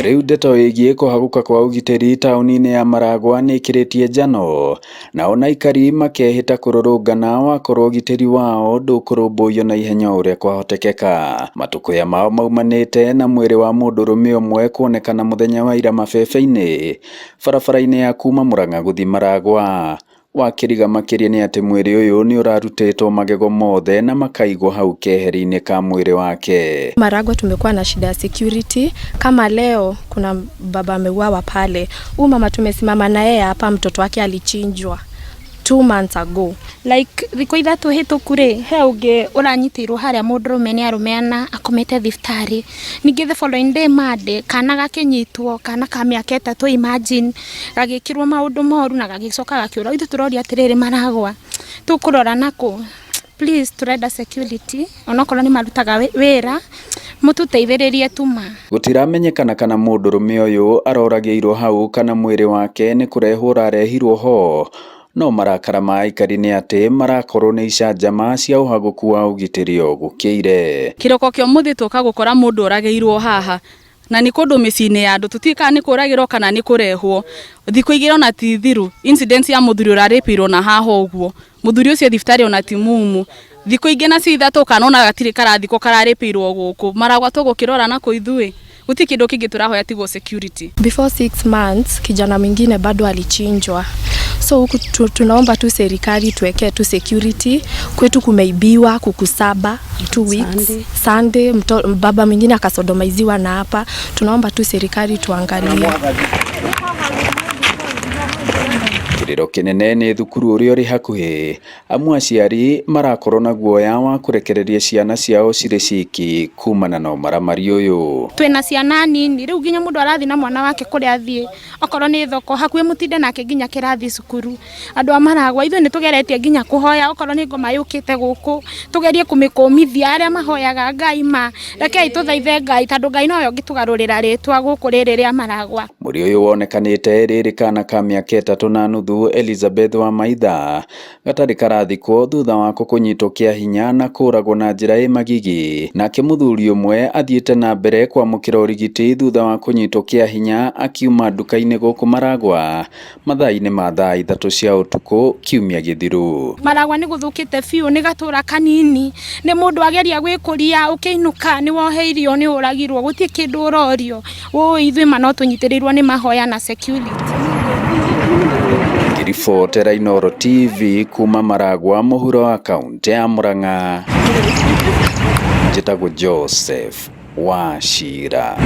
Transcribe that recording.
Riu ndeto igie kuhaguka kwa ugitiri tauni-ini ya Maragwa ni ikiritie njano, nao aikari makehita kururungana wakorwo ugitiri wao ndukurumbuiyo na ihenya uria kwahotekeka. Matukuya mao maumanite na mwiri wa mundurume umwe kuonekana muthenya wa ira mabebe-ini barabara-ini ya kuma Murang'a guthi Maragwa. Wakiriga makiria ni ati mwiri uyu ni urarutitwo magego mothe na makaigwo hau keheri-ini ka mwiri wake. Maragwa tumekuwa na shida ya security. Kama leo kuna baba ameuawa pale. Huyu mama tumesimama na yeye hapa, mtoto wake alichinjwa 2 months ago. Like thiko ithatu hituku ri he ungi uranyitirwo haria mundurume ni arumeana akomete thiftari. Ningi the following day Monday kana gakinyitwo kana ka miaka 3 imagine gagikirwo maundu moru na gagicoka gakiura. Ithu turoria atiriri Maragwa tukurora nako, please turenda security onokorwo ni marutaga wira mututeithiririe tuma. Gutiramenyekana kana mundurume uyu aroragiirwo hau kana mwiri wake ni kurehwo urarehirwo ho. No marakara ma aikari ni ati marakorwo ni icanjama cia uhaguku wa ugitiri gukiire. Kiroko kio muthi tuka gukora mundu urageirwo haha na ni kundu micini ya andu tutika ni kuragirwo kana ni kurehwo. Thiko igiro na tithiru incident ya muthuri uraripirwo na haha uguo. Muthuri ucio thiftari ona timumu. Thiko ingena ci ithatu kana ona gatiri karathiko kararipirwo guku. Maragwa tugukirora na kuithui guti kindu kingi turahoya tigo security. Before 6 months kijana mwingine bado alichinjwa. So tunaomba tu serikali tuweke tu security. Kwetu kumeibiwa kuku 7 2 weeks Sunday baba mwingine akasodomaiziwa na hapa. Tunaomba tu serikali tuangalie. Kiriro kinene ni thukuru uria uri hakuhi. Amwe aciari marakorwo na guoya wa kurekereria ciana ciao ciri ciki kumana na umaramari uyu. Twina ciana nini riu ginya mundu arathi na mwana wake kuria athie okorwo ni thoko hakuhi mutinde nake ginya kirathi cukuru. Andu a Maragwa ithu ni tugeretie ginya kuhoya okorwo ni ngoma yukite guku tugerie kumikumithia aria mahoyaga Ngai ma rekei tuthaithe Ngai tondu Ngai noyo ngitugarurira ritwa guku riri ria Maragwa. Muri uyu wonekanite riri kana ka miaka 3.5 Elizabeth wa Maitha gatari karathikwo thutha wa kunyitwo kia hinya na kuragwo na njira ya magigi. Nake muthuri umwe athiete na mbere kwamukira urigiti thutha wa kunyitwo kia hinya akiuma nduka-ini guku Maragwa mathaa-ini ma thaa 3 cia utuku kiumia githiru. Maragwa ni guthukite fiu ni gatura kanini ni mundu ageria gwikuria ukiinuka ni woheirio ni uragirwo gutie kindu urorio. Ithui mano tunyitirirwo ni mahoya na security. Ribotera Inooro TV kuma Maragwa muhuro wa kaunti ya Murang'a. Njitagwo Joseph Wachira.